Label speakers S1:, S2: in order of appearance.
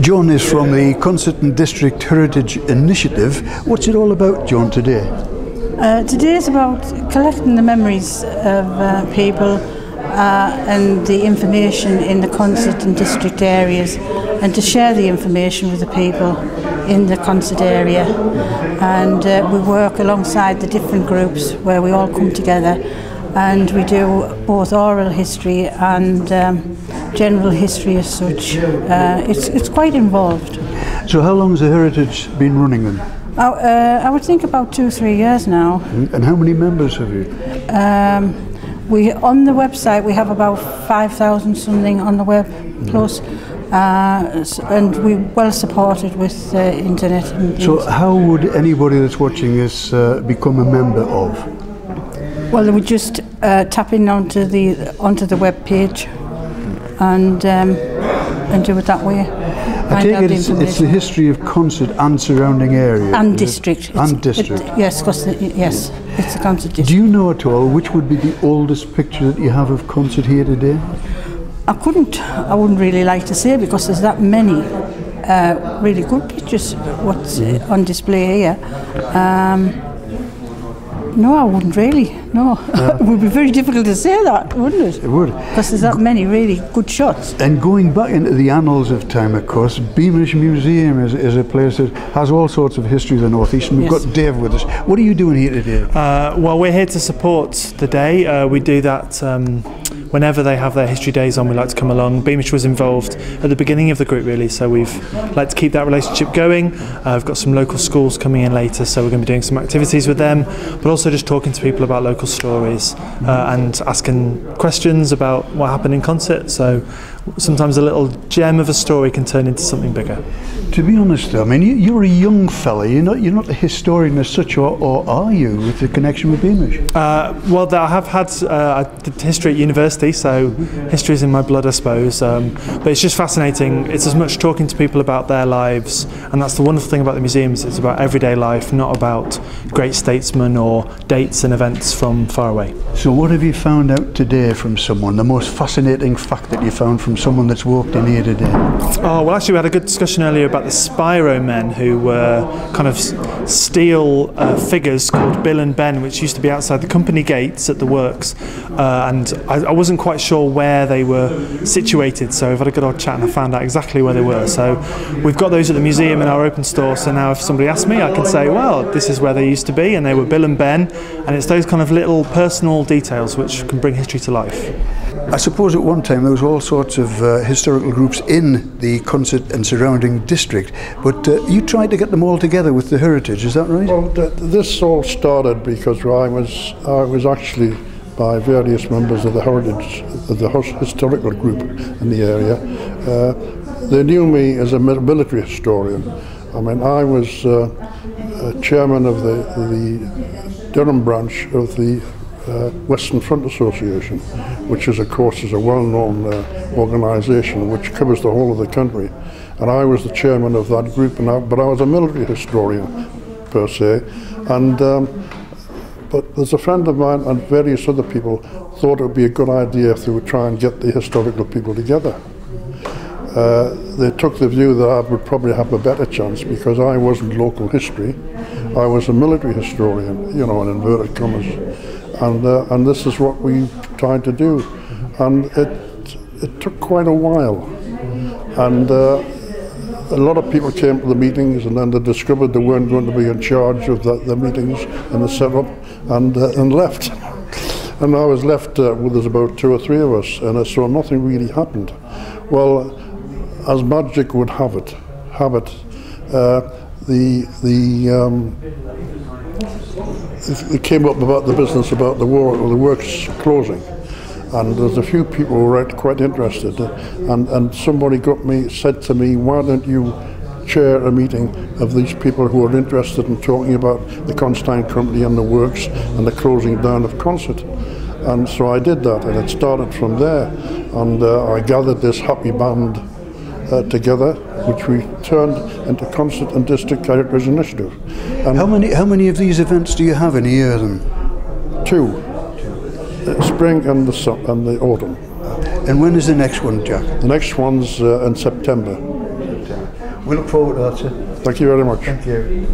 S1: John is from the Consett District Heritage Initiative. What's it all about, John, today?
S2: Today is about collecting the memories of people and the information in the Consett and district areas, and to share the information with the people in the Consett area. And we work alongside the different groups where we all come together, and we do both oral history and general history as such. It's quite involved.
S1: So how long has the Heritage been running then?
S2: I would think about 2-3 years now.
S1: And how many members have you?
S2: On the website we have about 5,000 something on the web plus, and we're well supported with internet and things.
S1: So how would anybody that's watching this become a member of?
S2: Well, they would just tap in onto the web page and do it that way.
S1: I take it it's the history of Consett and surrounding area.
S2: And district.
S1: And district.
S2: Yes, because yes, it's a Consett district.
S1: Do you know at all which would be the oldest picture that you have of Consett here today?
S2: I wouldn't really like to say, because there's that many really good pictures what's on display here. No, I wouldn't really. No, it would be very difficult to say that, wouldn't it?
S1: It would.
S2: Because there's that many really good shots.
S1: And going back into the annals of time, of course, Beamish Museum is a place that has all sorts of history of the North East. And we've got Dave with us. What are you doing here today?
S3: Well, we're here to support the day. We do that whenever they have their history days on. We like to come along. Beamish was involved at the beginning of the group, really, so we've like to keep that relationship going. We've got some local schools coming in later, so we're going to be doing some activities with them, but also just talking to people about local stories and asking questions about what happened in Consett. So sometimes a little gem of a story can turn into something bigger.
S1: To be honest, though, I mean, you're a young fella. You're not a historian as such, or are you, with the connection with Beamish?
S3: Well, I have had I did history at university, so history is in my blood, I suppose. But it's just fascinating. It's as much talking to people about their lives, and that's the wonderful thing about the museums. It's about everyday life, not about great statesmen or dates and events from far away.
S1: So what have you found out today from someone? The most fascinating fact that you found from someone that's walked in here today?
S3: Oh, well, actually we had a good discussion earlier about the Spyro men, who were kind of steel figures called Bill and Ben, which used to be outside the company gates at the works, and I wasn't quite sure where they were situated, so we've had a good old chat and I found out exactly where they were. So we've got those at the museum in our open store, so now if somebody asks me, I can say, well, this is where they used to be, and they were Bill and Ben, and it's those kind of little personal details which can bring history to life.
S1: I suppose at one time there was all sorts of historical groups in the Consett and surrounding district, but you tried to get them all together with the Heritage, is that right?
S4: Well, this all started because I was actually by various members of the Heritage, of the historical group in the area. They knew me as a military historian. I mean, I was chairman of the Durham branch of the Western Front Association, which is, of course, is a well-known organisation which covers the whole of the country, and I was the chairman of that group. But I was a military historian per se, and but there's a friend of mine and various other people thought it would be a good idea if they would try and get the historical people together. They took the view that I would probably have a better chance because I wasn't local history. I was a military historian, you know, in inverted commas. And this is what we tried to do, and it took quite a while, and a lot of people came to the meetings, and then they discovered they weren't going to be in charge of the meetings and the setup, and left. And I was left with us about 2 or 3 of us, and so nothing really happened. Well, as magic would have it, it came up about the business about the war or the works closing, and there's a few people who were quite interested, and somebody said to me, why don't you chair a meeting of these people who are interested in talking about the Constantine Company and the works and the closing down of Consett? And so I did that, and it started from there, and I gathered this happy band together, which we turned into Consett and District Heritage Initiative. And
S1: how many of these events do you have in a year then?
S4: 2, spring and the autumn.
S1: And when is the next one, Jack?
S4: The next one's in September.
S1: We look forward to that, sir.
S4: Thank you very much.
S1: Thank you.